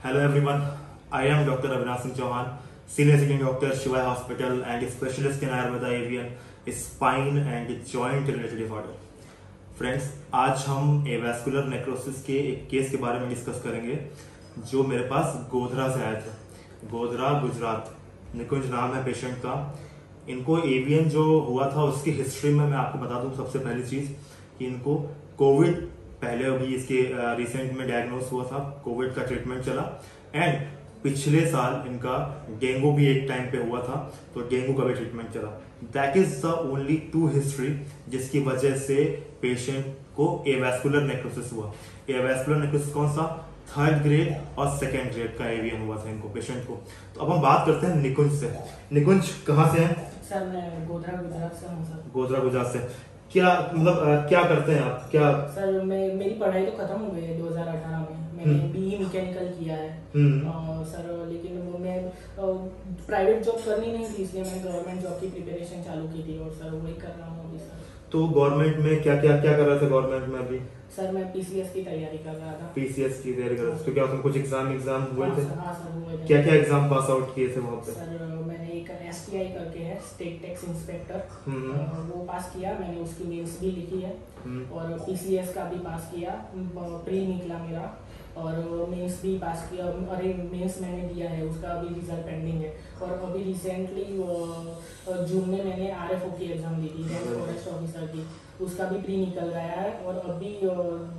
Hello everyone, I am Dr. Avinash Singh Chauhan, Senior Executive Doctor, Shivai Hospital and Specialist in Ayurveda Avian, Spine and Joint Related Disorder. Friends, आज हम avascular necrosis के एक case के बारे में discuss करेंगे जो मेरे पास गोधरा से आया था। गोधरा, गुजरात। निकुंज नाम है पेशेंट का। इनको एवियन जो हुआ था उसकी हिस्ट्री में मैं आपको बता दूं सबसे पहली चीज कि इनको कोविड पहले अभी इसके रिसेंट में डायग्नोस हुआ था, कोविड का ट्रीटमेंट चला एंड पिछले साल इनका डेंगू भी एक टाइम पे हुआ था, तो डेंगू का भी ट्रीटमेंट चला। That is the only to history जिसकी वजह से पेशेंट को एवास्कुलर नेक्रोसिस हुआ। एवास्कुलर नेक्रोसिस कौन सा? 3rd ग्रेड और 2nd ग्रेड का एवियन हुआ था इनको, पेशेंट को। तो अब हम बात करते हैं निकुंज से। निकुंज कहाँ से हैं? सर मैं गोधरा गुजरात से हूँ सर। गोधरा गुजरात से। क्या मतलब क्या करते हैं आप? क्या सर मेरी पढ़ाई तो खत्म हो गई है 2018 में। मैंने बीई मैकेनिकल किया है सर, लेकिन वो मैं प्राइवेट जॉब करनी नहीं थी, इसलिए मैंने गवर्नमेंट जॉब की प्रिपरेशन चालू की थी और सर वही कर रहा हूँ अभी सर। तो गवर्नमेंट में क्या क्या क्या कर रहे थे गवर्नमेंट में अभी? सर मैं पीसीएस की तैयारी कर रहा था। पीसीएस की तैयारी कर रहे थे, तो क्या उसमें कुछ एग्जाम हुए थे? हाँ सर हुए थे। क्या क्या एग्जाम पास आउट किए थे वहाँ पे? सर मैंने एक एसटीआई करके है, स्टेट टैक्स इंस्पेक्टर, वो पास किया मैंने, उसकी मेंस भी लिखी है और पीसीएस का भी पास किया, प्री निकला मेरा और मेंस भी पास किया। अरे मेंस मैंने दिया है, उसका अभी रिजल्ट पेंडिंग है। और अभी रिसेंटली जून में मैंने आरएफओ की एग्जाम दी थी, फॉरेस्ट ऑफिसर की, उसका भी प्री निकल गया है और अभी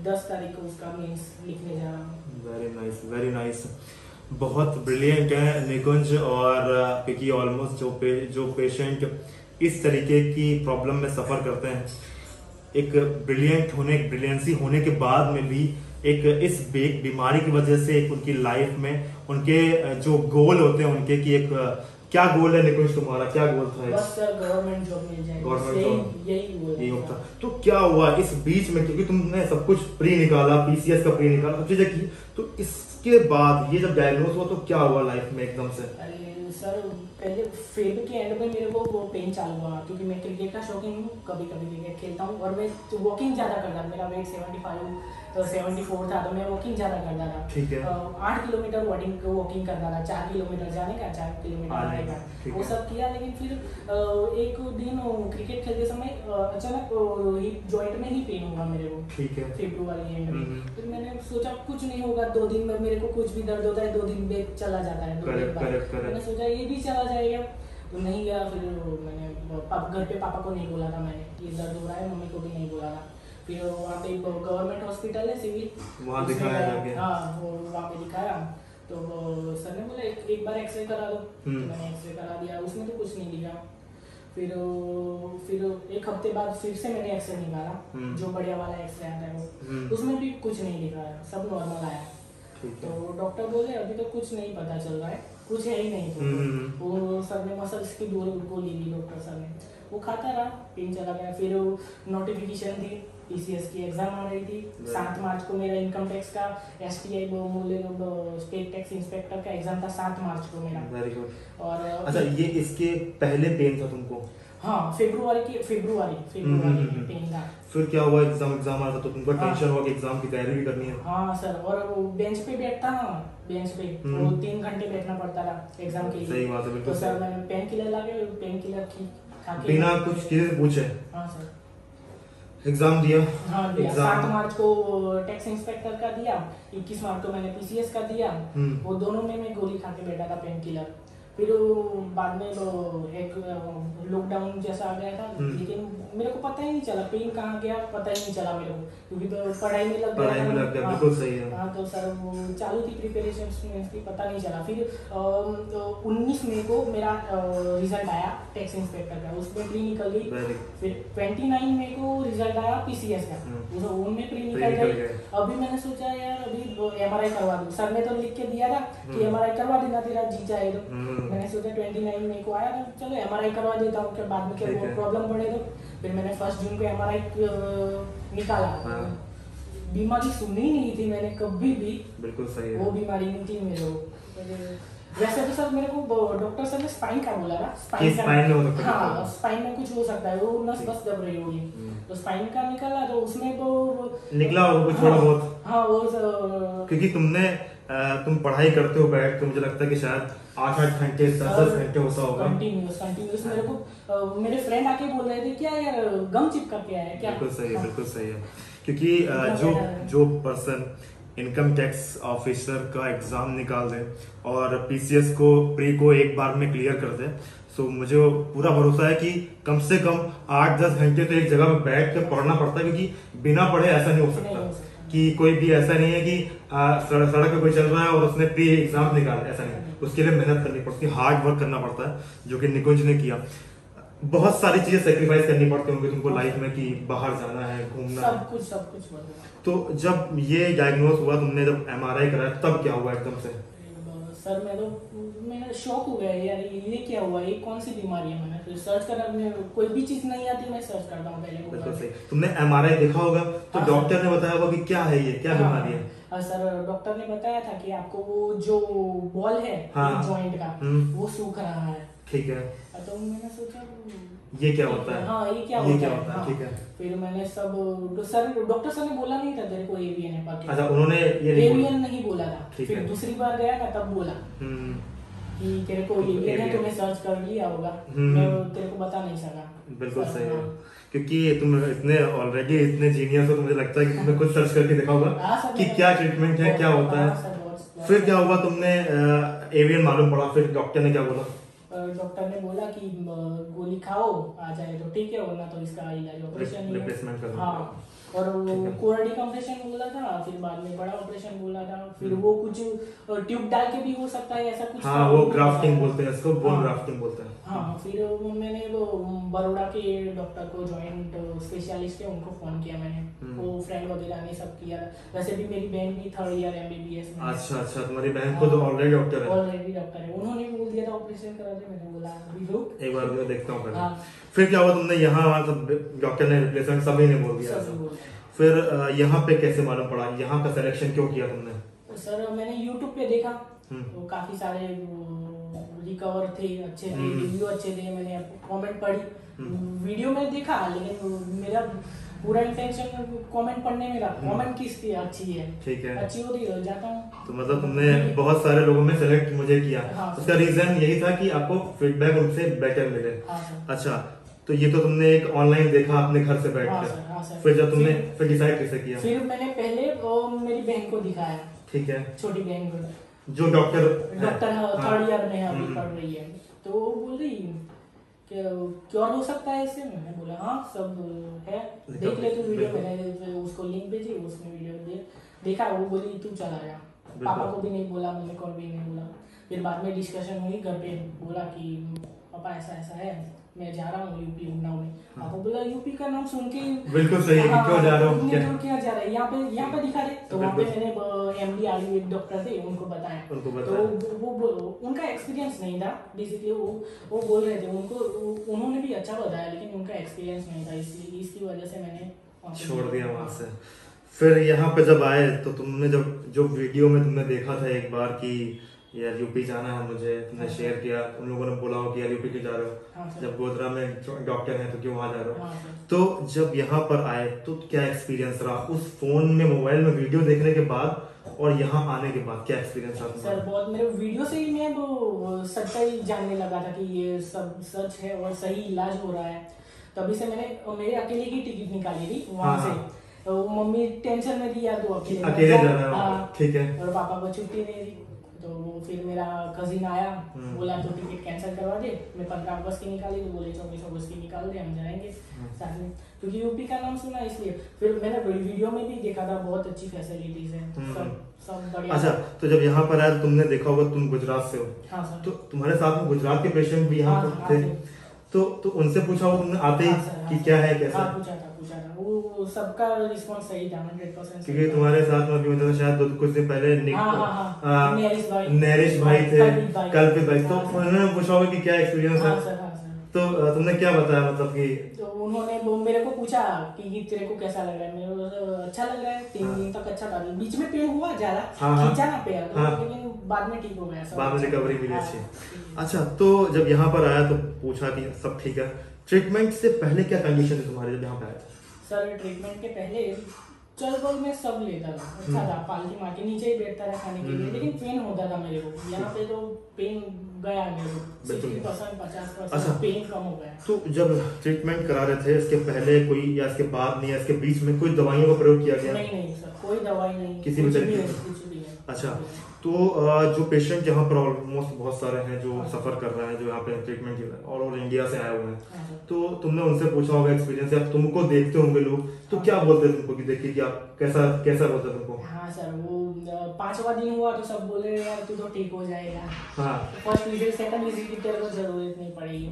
10 तारीख को उसका मेंस लिखने जा रहा हूँ। Very nice, very nice. बहुत ब्रिलियंट है निकुंज। और क्योंकि ऑलमोस्ट जो पेशेंट इस तरीके की प्रॉब्लम में सफर करते हैं, एक ब्रिलियंसी होने के बाद में भी एक इस बीमारी की वजह से एक उनकी लाइफ में उनके जो गोल होते हैं उनके कि एक क्या गोल है निकुंज तुम्हारा? क्या गोल था? बस सर गवर्नमेंट जॉब मिल जाए, गवर्नमेंट जॉब, यही गोल है होता। तो क्या हुआ इस बीच में, क्योंकि तुमने सब कुछ प्री निकाला, पीसीएस का प्री निकाला, सब चीजें की, तो इसके बाद ये जब डायग्नोस हुआ तो क्या हुआ लाइफ में एकदम से? अरे सर पहले फेब के एंड में मेरे को वो पेन चालू हुआ, क्योंकि मैं क्रिकेट का शौकीन हूँ, कभी कभी क्रिकेट खेलता हूँ और मैं वॉकिंग ज्यादा करता था। मेरा वेट 74 था, तो मैं वॉकिंग ज्यादा करता था। ठीक है। 8 किलोमीटर वॉकिंग करता था, 4 किलोमीटर जाने का, 4 किलोमीटर आने का, वो सब किया। लेकिन फिर एक दिन क्रिकेट खेलते समय अचानक हिप जॉइंट में ही पेन हुआ मेरे को। ठीक है। फेब्रुआरी एंड में। फिर मैंने सोचा कुछ नहीं होगा, 2 दिन में मेरे को कुछ भी दर्द होता है, 2 दिन में चला जाता है, 2 दिन बाद मैंने सोचा ये भी चला जाएगा, तो नहीं गया। फिर मैंने घर पे पापा को नहीं बोला था, मैंने ये दर्द हो रहा है, मम्मी को भी नहीं बोला था। फिर वहाँ पे गवर्नमेंट हॉस्पिटल है सिविल, वहाँ दिखाया जाके। हाँ वो वहाँ पे दिखाया, तो सर ने बोला एक बार एक्सरे करा दो। तो मैंने एक्सरे करा दिया, उसमें तो कुछ नहीं दिखा। फिर एक हफ्ते बाद फिर से मैंने एक्सरे निकाला, जो बढ़िया वाला एक्सरे आता है वो, उसमें भी कुछ नहीं दिखाया, सब नॉर्मल आया। तो डॉक्टर बोले अभी तो कुछ नहीं पता चल रहा है, कुछ है ही नहीं। तो वो सर ने मसल्स की गोली दी, डॉक्टर सर ने, वो खाता रहा, पेन चला गया। फिर नोटिफिकेशन दी, पीसीएस की एग्जाम आ रही थी। 7 मार्च को मेरा इनकम टैक्स का एसटीआई स्टेट टैक्स इंस्पेक्टर का एग्जाम था, 7 मार्च को मेरा। Very good. और अच्छा, ये इसके पहले पेन था तुमको? हाँ फेब्रुआरी में पेन था। फिर क्या हुआ? एग्जाम आ रहा था तो तुमको टेंशन हुआ कि एग्जाम की तैयारी भी करनी है। हाँ सर, और वो बेंच पे बैठता ना, बेंच पे वो 3 घंटे बैठना पड़ता था एग्जाम के लिए। सही बात है, बिल्कुल। तो सर मैंने पेन किलर ला के, पेन किलर खा के बिना कुछ किए पूछे हाँ सर एग्जाम दिया। हाँ दिया। 7 मार्च को टैक्स इंस्पेक्टर का दिया, 21 मार्च को मैंने पीसीएस का दिया। वो दोनों में मैं गोली खा के बैठा था, पेन किलर। फिर बाद में एक लॉकडाउन जैसा आ गया था, लेकिन मेरे को पता ही नहीं चला पेन कहाँ गया, पता ही नहीं चला मेरे को, क्योंकि तो पढ़ाई में लग गया। बिल्कुल सही है। हाँ तो सर वो चालू थी प्रिपरेशन की, पता नहीं चला। फिर 19 मई को मेरा रिजल्ट आया टैक्स इंस्पेक्टर का, उसमें प्री निकल गई। फिर 29 मई को रिजल्ट आया पीसीएस का, उनमें प्री निकल गई। अभी मैंने सोचा यार अभी एमआरआई करवा दूं, सर ने तो लिख के दिया था कि एमआरआई करवा देना तेरा जी चाहे तो। मैंने सोचा 29 मई को आया था, चलो एमआरआई करवा देता हूँ, क्या बाद में क्या प्रॉब्लम बढ़े तो। फिर मैंने 1 जून को एमआरआई निकाला। बीमारी सुनी ही नहीं थी मैंने कभी भी, बिल्कुल सही है। वो बीमारी नहीं थी मेरे को। वैसे तो सर मेरे को डॉक्टर सर ने स्पाइन का बोला था, स्पाइन में कुछ हो सकता है, वो नस बस दब रही होगी। तो स्पाइन का निकला, तो उसमें तो निकला होगा कुछ थोड़ा बहुत। हाँ वो क्योंकि तुमने तुम पढ़ाई करते हो बैठ के, मुझे लगता है कि शायद 8-8 घंटे 10-10 घंटे होता होगा कंटिन्यूस। मेरे को मेरे फ्रेंड आके बोल रहे थे क्या यार गम चिपका के आया क्या। बिल्कुल सही है, बिल्कुल सही है। क्योंकि जो पर्सन इनकम टैक्स ऑफिसर का एग्जाम निकाल दे और पीसीएस को प्री को एक बार में क्लियर कर दे, सो मुझे पूरा भरोसा है कि कम से कम 8-10 घंटे तो एक जगह में बैठ के पढ़ना पड़ता है, क्योंकि बिना पढ़े ऐसा नहीं हो सकता कि कोई भी ऐसा नहीं है कि सड़क पे कोई चल रहा है और उसने प्री एग्जाम निकाला, ऐसा नहीं। उसके लिए मेहनत करनी पड़ती है, हार्ड वर्क करना पड़ता है, जो कि निकुंज ने किया। बहुत सारी चीजें सेक्रीफाइस करनी पड़ती होंगी तुमको लाइफ में, कि बाहर जाना है, घूमना, सब कुछ। तो जब ये डायग्नोस हुआ, तुमने जब एमआरआई कराया, तब क्या हुआ एकदम से? सर मैं शॉक हो गया यार, ये क्या हुआ, ये कौन सी बीमारी है। मैंने फिर सर्च करा, कोई भी चीज नहीं आती मैं सर्च करता हूँ पहले। बिल्कुल सही। तुमने एमआरआई देखा होगा तो डॉक्टर ने बताया होगा कि क्या है ये, क्या बीमारी है? सर डॉक्टर ने बताया था कि आपको वो जो बॉल है जॉइंट का वो सूख रहा है। ठीक है। तो मैंने सोचा ये क्या होता है? हाँ ये क्या होता है। ठीक है। फिर मैंने सब डॉक्टर सर ने बोला नहीं था तेरे को एवीएन है। अच्छा, उन्होंने ये एवीएन नहीं बोला था। फिर दूसरी बार गया ना तब बोला कि तेरे को एवीएन है, तुमने सर्च कर लिया होगा, मैं तेरे को बता नहीं सका। बिल्कुल सही है, क्योंकि तुम इतने ऑलरेडी इतने जीनियस हो, तो मुझे लगता है कि तुमने खुद सर्च करके देखा होगा कि क्या ट्रीटमेंट है, क्या होता है। फिर क्या हुआ, तुमने एवीएन मालूम पड़ा, फिर डॉक्टर ने क्या बोला? डॉक्टर ने बोला कि गोली खाओ, आ जाए तो ठीक है, वरना तो इसका इलाज ऑपरेशन ही है। हाँ, और कोर डिकम्प्रेशन बोला था, फिर बाद में बड़ा ऑपरेशन बोला था। फिर वो कुछ ट्यूब डाल के भी हो सकता है ऐसा कुछ। हाँ, वो ग्राफ्टिंग बोलते हैं इसको, बोन ग्राफ्टिंग बोलते हैं। हाँ, फिर मैंने वो बड़ौदा के डॉक्टर को, जॉइंट स्पेशलिस्ट है, उनको फोन किया मैंने। वो फ्रेंड वगैरह ने सब किया। वैसे भी मेरी बहन भी 3rd ईयर एमबीबीएस में। अच्छा, तुम्हारी बहन को तो ऑलरेडी डॉक्टर है। उन्होंने बोल दिया था ऑपरेशन करा दे। मैंने बोला अभी रुक, एक बार मैं देखता हूँ। फिर क्या हुआ, तुमने यहाँ डॉक्टर ने रिप्लेसमेंट सभी ने बोल दिया? फिर यहाँ पे कैसे मालूम पड़ा, यहाँ का सिलेक्शन क्यों किया तुमने? सर मैंने यूट्यूब पे देखा, तो काफी सारे रिकवर थे, अच्छे थे, रिव्यू अच्छे थे। मैंने कमेंट पढ़ी, वीडियो में देखा, लेकिन मेरा पूरा इंटेंशन कमेंट पढ़ने में था। कमेंट किसकी अच्छी है, ठीक है, अच्छी होती है जाता हूँ। तो मतलब तुमने बहुत सारे लोगों में सेलेक्ट मुझे किया। उसका रीजन यही था कि आपको फीडबैक उनसे बेटर मिले। अच्छा, तो ये तो तुमने एक ऑनलाइन देखा अपने घर से बैठ कर। फिर जब तुमने फिर डिसाइड कैसे किया? फिर मैंने पहले मेरी बहन को दिखाया। ठीक है, छोटी बहन को, जो डॉक्टर 3rd ईयर में अभी पढ़ रही है। तो वो बोल रही कि क्योर हो सकता है इससे। मैंने बोला हाँ सब है, देख ले तू वीडियो। मैंने उसको लिंक भेजी, उसने वीडियो देखा। वो बोली तू चला जा। पापा को भी नहीं बोला, मम्मी को भी नहीं बोला। फिर बाद में डिस्कशन हुई घर पे, बोला कि पापा ऐसा ऐसा है, मैं जा रहा हूँ यूपी उन्नाव में। पापा बोला यूपी का नाम सुन के बिल्कुल सही है, क्यों जा रहा हूँ, क्या जा रहा है, यहाँ पे दिखा दे। तो वहाँ पे मैंने एमडी आयुर्वेद डॉक्टर थे, उनको बताया। तो वो उनका एक्सपीरियंस नहीं था बेसिकली। वो बोल रहे थे, उन्होंने भी अच्छा बताया, लेकिन उनका एक्सपीरियंस नहीं था, इसलिए इसकी वजह से मैंने छोड़ दिया वहां से। फिर यहाँ पे जब आए तो तुमने जो वीडियो में तुमने देखा था एक बार कि यार यूपी जाना है मुझे, तुमने शेयर किया, उन लोगों ने बोला हो कि यार यूपी क्यों जा रहे हो, जब गोधरा में डॉक्टर है तो क्यों वहां जा रहे हो। तो जब यहाँ पर आए तो क्या एक्सपीरियंस रहा उस फोन में, मोबाइल में वीडियो देखने के बाद और यहाँ आने के बाद, क्या एक्सपीरियंस रहा? सर बहुत, मेरे वीडियो से ही मैं वो सच्चाई जानने लगा था कि ये सब सच है और सही इलाज हो रहा है। तभी से मैंने मेरे अकेले की टिकट निकाली थी वहां से। तो मम्मी टेंशन में थी यार, तो अकेले जा रहा है, ठीक है, और पापा को छुट्टी नहीं थी। तो फिर मेरा कजिन आया, बोला तो टिकट कैंसिल करवा दे। मैं 15 अगस्त की निकाली, तो बोले 24 अगस्त की निकाल दे, हम जाएंगे साथ में, क्योंकि यूपी का नाम सुना इसलिए। फिर मैंने वीडियो में भी देखा था, बहुत अच्छी फैसिलिटीज है, सब बढ़िया। अच्छा, तो जब यहाँ पर आया तुमने देखा होगा, तुम गुजरात से हो। हाँ सर। तो तुम्हारे साथ में गुजरात के पेशेंट भी यहाँ पर थे, तो उनसे पूछा होगा तुमने आते ही कि क्या है कैसा? पूछा था वो सबका रिस्पांस सही था 100%। क्योंकि तुम्हारे साथ में भी होता था शायद कुछ दिन पहले नैरिश भाई थे, कल्पित भाई, तो उन्होंने पूछा होगा कि क्या एक्सपीरियंस है। तो तुमने क्या बताया, मतलब कि? तो उन्होंने मेरे को पूछा कि तेरे को कैसा लग रहा है। मेरे को अच्छा लग रहा है, 3 दिन तक अच्छा था। बीच में पेन हुआ ज्यादा, खींचा ना पैर, लेकिन बाद में ठीक हो गया, बाद में रिकवरी मिली अच्छी। अच्छा, तो जब यहाँ पर आया तो पूछा कि सब ठीक है। ट्रीटमेंट से पहले क्या कंडीशन थी तुम्हारी जब यहाँ पे आए थे? सर ट्रीटमेंट के पहले चल बल में सब लेता था, अच्छा था, पालकी मार के नीचे ही बैठता था खाने के लिए, लेकिन पेन होता था मेरे को। यहाँ पे तो पेन गया मेरे को 60% 50% पेन कम हो गया। तो जब ट्रीटमेंट करा रहे थे इसके पहले कोई या इसके बाद नहीं या इसके बीच में कोई दवाइयों का प्रयोग किया गया? नहीं सर, कोई दवाई नहीं, किसी भी तरीके की? कुछ भी नहीं। अच्छा, तो जो पेशेंट यहाँ पर ऑलमोस्ट बहुत सारे हैं जो सफर कर रहे हैं, जो यहाँ पे ट्रीटमेंट के लिए ऑल ओवर इंडिया से आए हुए हैं, तो तुमने उनसे पूछा होगा एक्सपीरियंस, या तुमको देखते होंगे लोग, तो क्या बोलते हैं तुमको कि देखिए कि आप कैसा बोलते हैं तुमको? हाँ सर, वो 5वां दिन हुआ तो सब बोले यार तू तो ठीक हो जाएगा। हाँ, फर्स्ट विजिट सेकंड विजिट की तेरे को जरूरत नहीं पड़ेगी।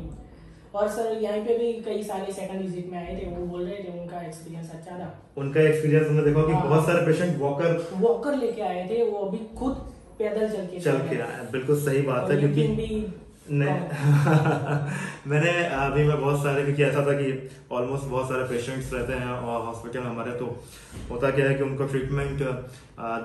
और सर यहाँ पे भी कई सारे सेकंड विजिट में आए थे, वो बोल रहे थे उनका एक्सपीरियंस अच्छा था। उनका एक्सपीरियंस तुमने देखा कि बहुत सारे पेशेंट वॉकर लेके आए थे, वो अभी खुद पैदल चल के आए। बिल्कुल सही बात है, क्योंकि मैंने अभी मैं बहुत सारे, क्योंकि ऐसा था कि ऑलमोस्ट बहुत सारे पेशेंट्स रहते हैं और हॉस्पिटल में हमारे, तो होता क्या है कि उनको ट्रीटमेंट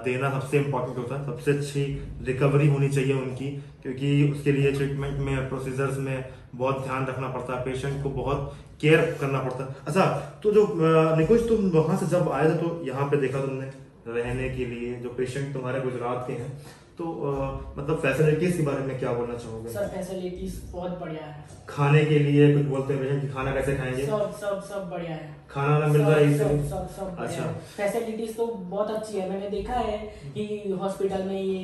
देना सबसे इम्पोर्टेंट होता है, सबसे अच्छी रिकवरी होनी चाहिए उनकी, क्योंकि उसके लिए ट्रीटमेंट में प्रोसीजर्स में बहुत ध्यान रखना पड़ता है, पेशेंट को बहुत केयर करना पड़ता है। अच्छा, तो जो निकुंज तुम वहां से जब आए थे तो यहाँ पे देखा तुमने रहने के लिए जो पेशेंट तुम्हारे गुजरात के हैं, तो मतलब फैसिलिटीज के बारे में क्या बोलना चाहोगे? सर फैसिलिटीज बहुत बढ़िया है। खाने के लिए कुछ बोलते हैं पेशेंट कि खाना कैसे खाएंगे? सब बढ़िया है, खाना ना मिल रहा है? सब अच्छा, फैसिलिटीज तो बहुत अच्छी है। मैंने देखा है कि हॉस्पिटल में ये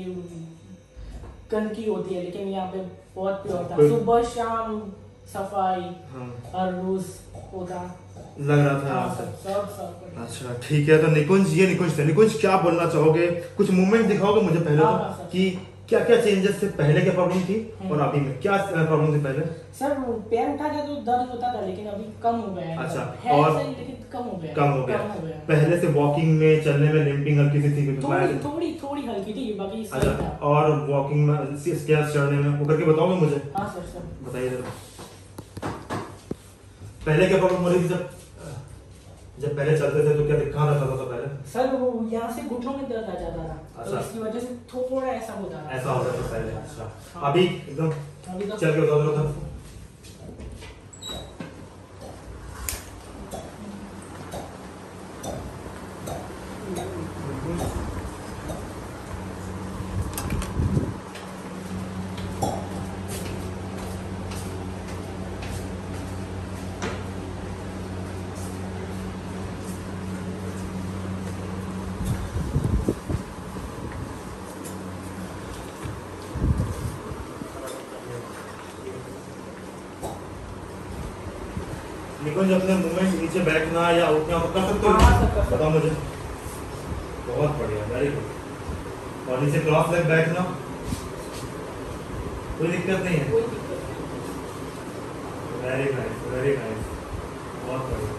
गंदगी होती है, लेकिन यहाँ पे बहुत प्योर था, सुबह शाम सफाई हर रोज होता लग रहा था। हाँ, सब अच्छा ठीक है, तो निकुंज क्या बोलना चाहोगे? कुछ मूवमेंट दिखाओगे मुझे पहले तो कि क्या क्या चेंजेस थे, पहले क्या प्रॉब्लम थी और अभी में क्या प्रॉब्लम थी? पहले सर पैर उठाते तो दर्द होता था, लेकिन अभी कम हो गया है। अच्छा, है और सही, लेकिन कम हो गया। पहले से वॉकिंग में चलने में लिम्पिंग हल्की सी थी? थोड़ी हल्की थी, बाकी सही अच्छा, था। और वॉकिंग में स्टेयर्स चढ़ने में वो करके बताओगे मुझे? हाँ सर बताइए जरा, पहले क्या प्रॉब्लम हो रही थी? जब पहले चलते थे तो क्या दिक्कत आता था पहले? सर वो यहाँ से घुटनों में दर्द आ जाता था। अच्छा, तो इसकी वजह से थोड़ा ऐसा होता था पहले। अच्छा, अभी एकदम तो चल के बताओ। निकुंज अपने मूवमेंट नीचे बैठना या उठना कर सकते हो? बताओ मुझे। बहुत बढ़िया, वेरी गुड। और नीचे क्रॉस लेग बैठना कोई दिक्कत नहीं है? वेरी नाइस, बहुत बढ़िया।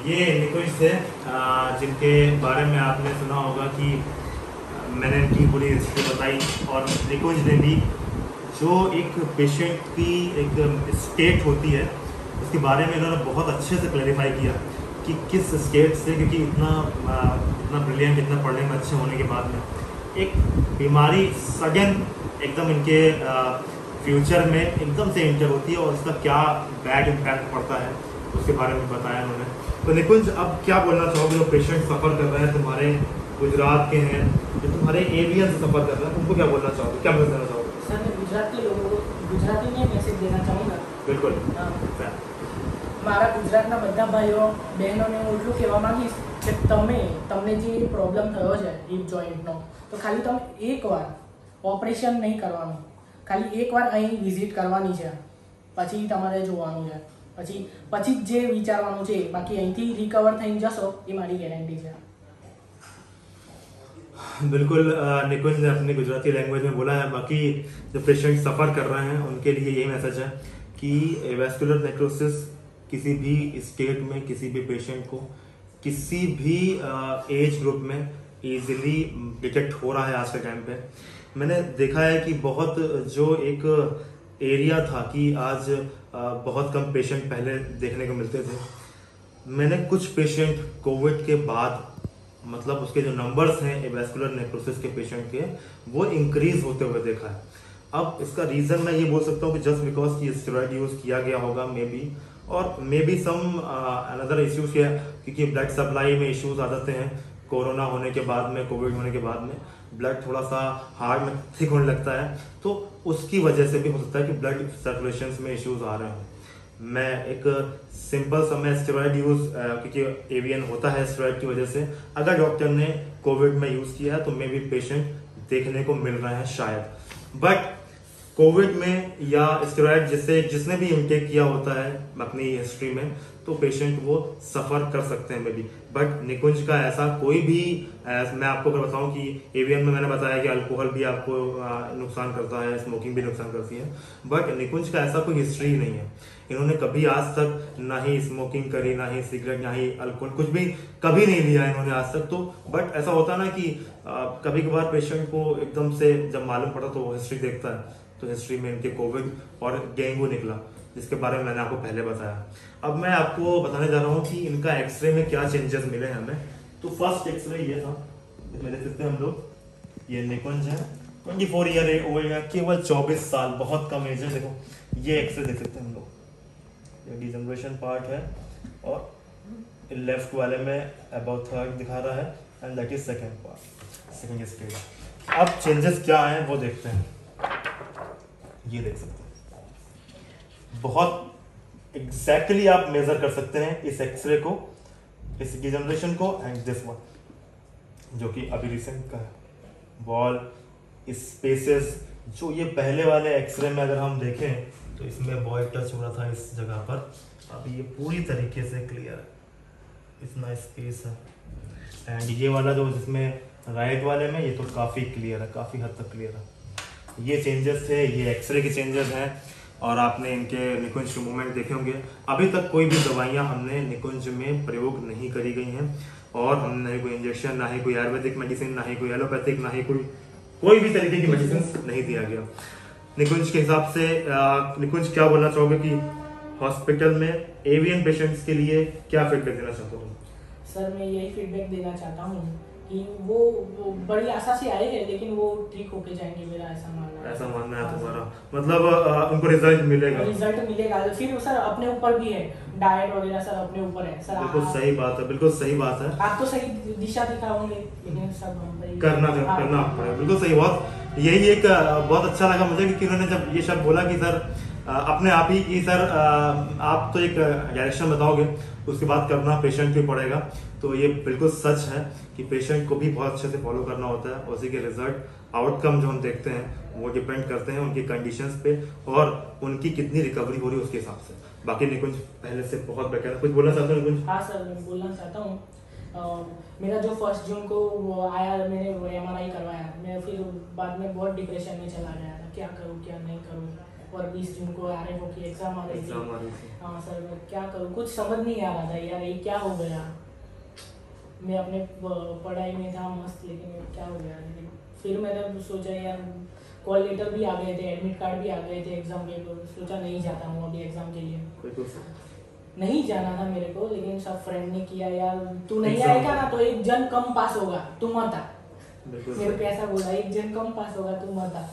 ये निकुंज थे जिनके बारे में आपने सुना होगा कि मैंने इनकी पूरी हिस्ट्री बताई, और निकुंज ने भी जो एक पेशेंट की एक स्टेट होती है उसके बारे में इन्होंने बहुत अच्छे से क्लैरिफाई किया कि किस स्टेट से, क्योंकि इतना ब्रिलियंट, इतना पढ़ने में अच्छे होने के बाद में एक बीमारी सडन एकदम इनके फ्यूचर में एकदम से इंटर होती है और उसका क्या बैड इम्पैक्ट पड़ता है उसके बारे में बताया उन्होंने। तो निकुंज, अब क्या बोलना चाहोगे जो पेशेंट सफ़र कर रहे हैं, तुम्हारे गुजरात के हैं, जो तुम्हारे एरिया से सफ़र कर रहे हैं, उनको क्या बोलना चाहोगे, क्या मैसेज देना चाहोगे? सर मैं गुजरात के लोगों को गुजराती में मैसेज देना चाहूँगा। बिल्कुल। મારા ગુજરાતના બધા ભાઈઓ બહેનોને હું એટલું કહેવા માંગીશ કે તમને જે પ્રોબ્લેમ થયો છે હિપ જોઈન્ટનો, તો ખાલી તમે એકવાર ઓપરેશન નહીં કરવાનું, ખાલી એકવાર અહીં વિઝિટ કરવાની છે, પછી તમારે જોવાનું છે, પછી જે વિચારવાનું છે, બાકી અહીંથી રિકવર થઈને જશો એ મારી ગેરંટી છે। बिल्कुल, निकुंज ने अपनी गुजराती लैंग्वेज में बोला है। बाकी जो पेशेंट सफ़र कर रहे हैं उनके लिए यही मैसेज है कि वेस्कुलर नेक्रोसिस किसी भी स्टेट में किसी भी पेशेंट को किसी भी एज ग्रुप में इजीली डिटेक्ट हो रहा है आज के टाइम पे। मैंने देखा है कि बहुत जो एक एरिया था कि आज बहुत कम पेशेंट पहले देखने को मिलते थे, मैंने कुछ पेशेंट कोविड के बाद मतलब उसके जो नंबर्स हैं वेस्कुलर नेक्रोसिस के पेशेंट के वो इंक्रीज होते हुए देखा है। अब इसका रीज़न मैं ये बोल सकता हूँ कि जस्ट बिकॉज कि स्टेरॉइड यूज़ किया गया होगा मे बी, और maybe some another issues, क्योंकि ब्लड सप्लाई में इश्यूज आ जाते हैं कोरोना होने के बाद में, कोविड होने के बाद में ब्लड थोड़ा सा हार्ट में थिक होने लगता है, तो उसकी वजह से भी हो सकता है कि ब्लड सर्कुलेशन में इश्यूज आ रहे हों। मैं एक सिंपल सा मैं स्टेरॉइड यूज, क्योंकि एवीएन होता है स्टेरॉइड की वजह से, अगर डॉक्टर ने कोविड में यूज किया है तो मे बी पेशेंट देखने को मिल रहा है शायद। बट कोविड में या स्टेरॉइड जिसने भी इनटेक किया होता है अपनी हिस्ट्री में, तो पेशेंट वो सफर कर सकते हैं मे बी। बट निकुंज का ऐसा कोई भी, मैं आपको अगर बताऊं कि एवीएन में मैंने बताया कि अल्कोहल भी आपको नुकसान करता है, स्मोकिंग भी नुकसान करती है, बट निकुंज का ऐसा कोई हिस्ट्री नहीं है। इन्होंने कभी आज तक ना ही स्मोकिंग करी, ना ही सिगरेट, ना ही अल्कोहल, कुछ भी कभी नहीं लिया इन्होंने आज तक। तो बट ऐसा होता है ना कि कभी कभार पेशेंट को एकदम से जब मालूम पड़ा तो वो हिस्ट्री देखता है, तो हिस्ट्री में इनके कोविड और डेंगू निकला, जिसके बारे में मैंने आपको पहले बताया। अब मैं आपको बताने जा रहा हूँ कि इनका एक्सरे में क्या चेंजेस मिले हैं हमें। तो फर्स्ट एक्सरे ये था, इसमें देख सकते हैं हम लोग, ये निकुंज है, 24 ईयर ओल्ड है, केवल 24 साल, बहुत कम एज है। देखो ये एक्सरे देख सकते हैं हम लोग, ये डिजनरेशन पार्ट है, और लेफ्ट वाले में अबाउट थर्ड दिखा रहा है, and that is second part, second stage. अब चेंजेस क्या हैं वो देखते हैं। ये देख सकते हैं, बहुत एग्जैक्टली आप मेजर कर सकते हैं इस एक्सरे को, इस डिजनरेशन को, एंड दिस वन जो कि अभी रिसेंट का है। वॉल स्पेसेस जो ये पहले वाले एक्सरे में अगर हम देखें तो इसमें बॉय टच हो रहा था इस जगह पर, अभी ये पूरी तरीके से क्लियर है, इतना स्पेस है। एंड ये वाला जो जिसमें राइट वाले में, ये तो काफ़ी क्लियर है, काफ़ी हद तक क्लियर है। ये चेंजेस थे, ये एक्सरे के चेंजेस हैं। और आपने इनके निकुंज के मूवमेंट देखे होंगे। अभी तक कोई भी दवाइयाँ हमने निकुंज में प्रयोग नहीं करी गई हैं, और हमने कोई इंजेक्शन, ना ही कोई आयुर्वेदिक मेडिसिन, ना ही कोई एलोपैथिक, ना ही कोई भी तरीके की मेडिसिन नहीं दिया गया। निकुंज के हिसाब से निकुंज क्या बोलना चाहोगे कि हॉस्पिटल में एवीएन पेशेंट्स के लिए क्या फीडबैक देना चाहते हो? सर मैं यही फीडबैक देना चाहता हूँ कि वो बड़ी आशा से आए हैं, लेकिन वो ठीक होके जाएंगे, मेरा ऐसा मानना है। ऐसा मानना है तुम्हारा, मतलब उनको रिजल्ट मिलेगा? रिजल्ट मिलेगा। फिर सर अपने ऊपर भी है, डाइट वगैरह सर अपने ऊपर है सर। बिल्कुल सही बात है, बिल्कुल सही बात है। आप तो सही दिशा दिखाओगे, लेकिन सब करना पड़ेगा। बिल्कुल सही। बहुत यही एक बहुत अच्छा लगा मुझे कि उन्होंने जब ये शब्द बोला कि सर अपने आप ही कि सर आप तो एक डायरेक्शन बताओगे, उसके बाद करना पेशेंट पे पड़ेगा। तो ये बिल्कुल सच है कि पेशेंट को भी बहुत अच्छे से फॉलो करना होता है, उसी के रिजल्ट आउटकम जो हम देखते हैं वो डिपेंड करते हैं उनकी कंडीशंस पे और उनकी कितनी रिकवरी हो रही है उसके हिसाब से। बाकी निकुंज पहले से बहुत बेटर है। कुछ बोलना चाहते हो निकुंज? हाँ सर, मैं बोलना चाहता हूँ। मेरा जो 1 जून को वो आया, मैंने वो MRI करवाया, मैं फिर बाद में बहुत डिप्रेशन में चला गया था, क्या करूँ क्या नहीं करूँ। और 20 जून को RFO की एग्जाम आ रही थी। हाँ सर, मैं क्या करूँ, कुछ समझ नहीं आ रहा था यार, ये क्या हो गया। मैं अपने पढ़ाई में था मस्त, लेकिन क्या हो गया। लेकिन फिर मैंने सोचा यार, कॉल लेटर भी आ गए थे, एडमिट कार्ड भी आ गए थे एग्जाम के, तो सोचा नहीं जाता हूँ अभी एग्जाम के लिए। नहीं जाना था मेरे को, लेकिन सब फ्रेंड ने किया यार, तू नहीं आएगा ना तो 1 जन कम पास होगा, तू मत आ। मेरे को ऐसा बोला, 1 जन कम पास होगा, तू मत आ।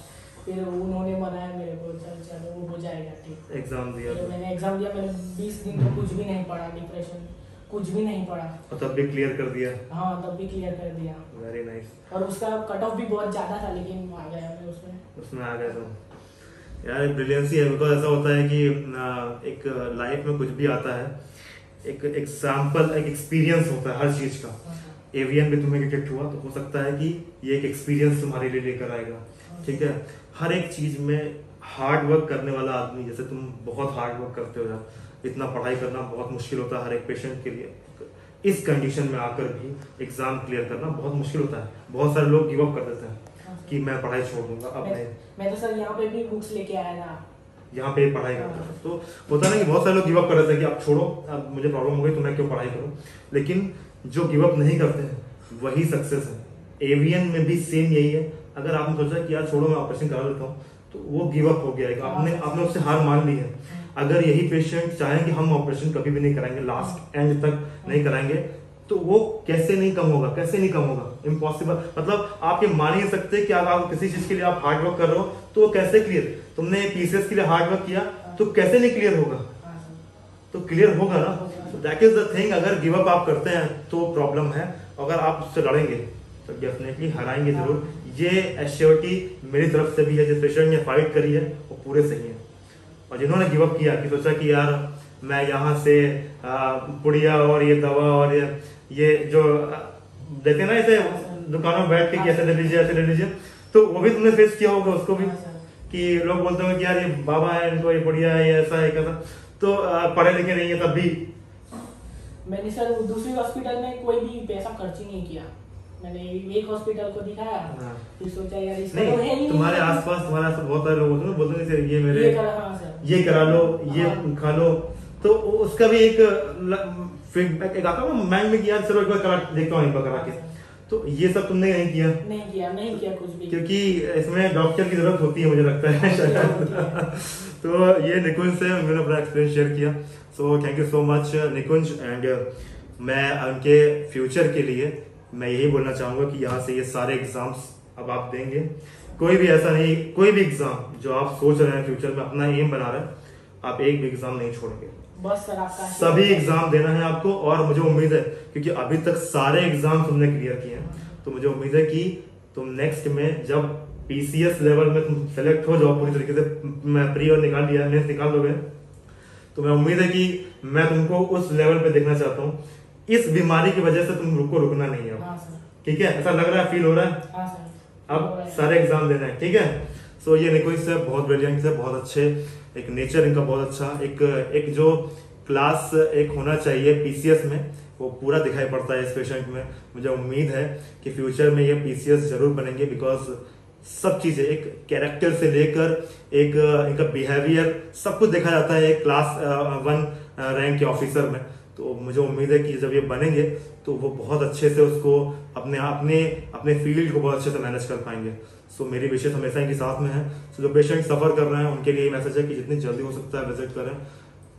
फिर उन्होंने मनाया मेरे को, चल चलो वो हो जाएगा ठीक। एग्जाम दिया? मैंने एग्जाम दिया, मैंने 20 दिन तो कुछ भी नहीं पढ़ा, डिप्रेशन कुछ भी नहीं पढ़ा, और तब भी क्लियर कर दिया? हाँ तब भी क्लियर कर दिया। Very nice. और उसका कट ऑफ भी बहुत ज्यादा था, लेकिन आ गया मैं उसमें आ गया। तो यार ब्रिलियंसी है, बिकॉज ऐसा होता है कि एक लाइफ में कुछ भी आता है, एक एग्जाम्पल, एक एक्सपीरियंस होता है हर चीज का। एवीएन भी तुम्हें डिटेक्ट हुआ तो हो सकता है कि ये एक एक्सपीरियंस तुम्हारे लिए लेकर आएगा, ठीक है। हर एक चीज में हार्ड वर्क करने वाला आदमी, जैसे तुम बहुत हार्ड वर्क करते हो यार, इतना पढ़ाई करना बहुत मुश्किल होता है हर एक पेशेंट के लिए। इस कंडीशन में आकर भी एग्जाम क्लियर करना बहुत मुश्किल होता है। बहुत सारे लोग गिव अप कर देते हैं कि मैं पढ़ाई छोड़ दूंगा। अब मैं तो सर यहाँ पे भी बुक्स लेके आया था, यहाँ पे पढ़ाई करता है। तो होता है ना कि बहुत सारे लोग गिव अप कर देते हैं कि अब छोड़ो, अब मुझे प्रॉब्लम हो गई तो मैं क्यों पढ़ाई करूँ। लेकिन जो गिव अप नहीं करते हैं वही सक्सेस है। एवीएन में भी सेम यही है। अगर आपने सोचा कि यार छोड़ो मैं ऑपरेशन करा लेता हूँ, तो वो गिव अप हो गया है, आपने उससे हार मान ली है। अगर यही पेशेंट चाहें कि हम ऑपरेशन कभी भी नहीं कराएंगे, लास्ट एंड तक नहीं कराएंगे, तो वो कैसे नहीं कम होगा, कैसे नहीं कम होगा, इम्पॉसिबल। मतलब आप ये मान ही नहीं सकते कि अगर आप किसी चीज के लिए आप हार्ड वर्क कर रहे हो तो वो कैसे क्लियर। तुमने पीसीएस के लिए हार्ड वर्क किया तो कैसे नहीं क्लियर होगा। तो क्लियर होगा ना। That is the thing. अगर गिव अप आप करते हैं तो प्रॉब्लम है, अगर आप उससे लड़ेंगे तो डेफिनेटली हराएंगे जरूर। ये एश्योरिटी मेरी तरफ से भी है। जिस पेशेंट ने फाइट करी है वो पूरे सही है, और जिन्होंने गिव अप किया कि सोचा कि यार मैं यहाँ से पुड़िया और ये दवा और ये जो देते ना ऐसे दुकानों में बैठ के कि ऐसे ले लीजिए ऐसे ले लीजिए, तो वो भी तुमने फेस किया होगा उसको भी, कि लोग बोलते होंगे कि यार ये बाबा है, इनको ये पुड़िया है, ये ऐसा है कैसा, तो पढ़े लिखे नहीं है तब भी। मैंने सर दूसरी हॉस्पिटल में कोई भी पैसा खर्च ही नहीं किया। मैंने एक हॉस्पिटल को दिखाया, फिर सोचा यार इसका तो है ही तुम्हारे आसपास बहुत सारे लोग होते हैं बोलते हैं ये मेरे ये करा लो, ये खा लो, तो उसका भी एक आता है माइंड में कि यार चलो एक बार करा देखता हूँ, एक बार करा के। तो ये सब तुमने नहीं किया कुछ भी, क्योंकि इसमें डॉक्टर की जरूरत होती है मुझे लगता है शायद। तो ये निकुंज से मैंने अपना एक्सपीरियंस शेयर किया। So thank you so much Nikunj. And मैं उनके फ्यूचर के लिए मैं यही बोलना चाहूंगा कि यहाँ से ये सारे एग्जाम्स अब आप देंगे। कोई भी ऐसा नहीं, कोई भी एग्जाम जो आप सोच रहे हैं फ्यूचर में अपना एम बना रहे हैं, आप एक भी एग्जाम नहीं छोड़ेंगे। बस सर आपका सभी एग्जाम देना है आपको। और मुझे उम्मीद है, क्योंकि अभी तक सारे एग्जाम तुमने क्लियर किए हैं, तो मुझे उम्मीद है कि तुम नेक्स्ट में जब पीसीएस लेवल में तुम सेलेक्ट हो जाओ पूरी तरीके से, प्री और निकाल लिया, मेंस निकाल दोगे, तो मैं उम्मीद है कि मैं तुमको उस लेवल पे देखना चाहता हूँ। इस बीमारी की वजह से तुमको रुकना नहीं है। ठीक है, ऐसा लग रहा है, फील हो रहा है? अब सारे एग्जाम देना है, ठीक है। सो ये निकुंज से बहुत ब्रिलियंट है, बहुत अच्छे, एक नेचर इनका बहुत अच्छा, एक जो क्लास एक होना चाहिए पीसीएस में वो पूरा दिखाई पड़ता है इस पेशेंट में। मुझे उम्मीद है कि फ्यूचर में ये पीसीएस जरूर बनेंगे, बिकॉज सब चीजें एक कैरेक्टर से लेकर एक इनका बिहेवियर सब कुछ देखा जाता है एक क्लास 1 रैंक के ऑफिसर में। तो मुझे उम्मीद है कि जब ये बनेंगे तो वो बहुत अच्छे से उसको अपने फील्ड को बहुत अच्छे से मैनेज कर पाएंगे। सो मेरी विशेष हमेशा इनके साथ में है। सो जो पेशेंट सफर कर रहे हैं उनके लिए मैसेज है कि जितनी जल्दी हो सकता है विजिट करें,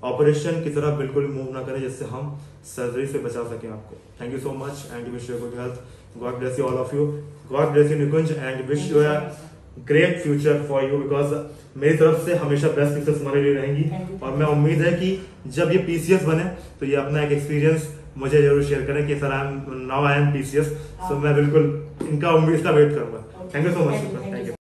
ऑपरेशन की तरफ बिल्कुल भी मूव ना करें, जिससे हम सर्जरी से बचा सकें आपको। Thank you so much and wish you good health. God bless you all of you. God bless you Nikunj and wish you a great future for you, because मेरी तरफ से हमेशा बेस्ट सक्सेस हमारे लिए रहेंगी। और मैं उम्मीद है कि जब ये पीसीएस बने तो ये अपना एक एक्सपीरियंस मुझे जरूर शेयर करें कि sir now I am PCS. So मैं बिल्कुल इनका वेट करूंगा। Thank you so much. Thank you.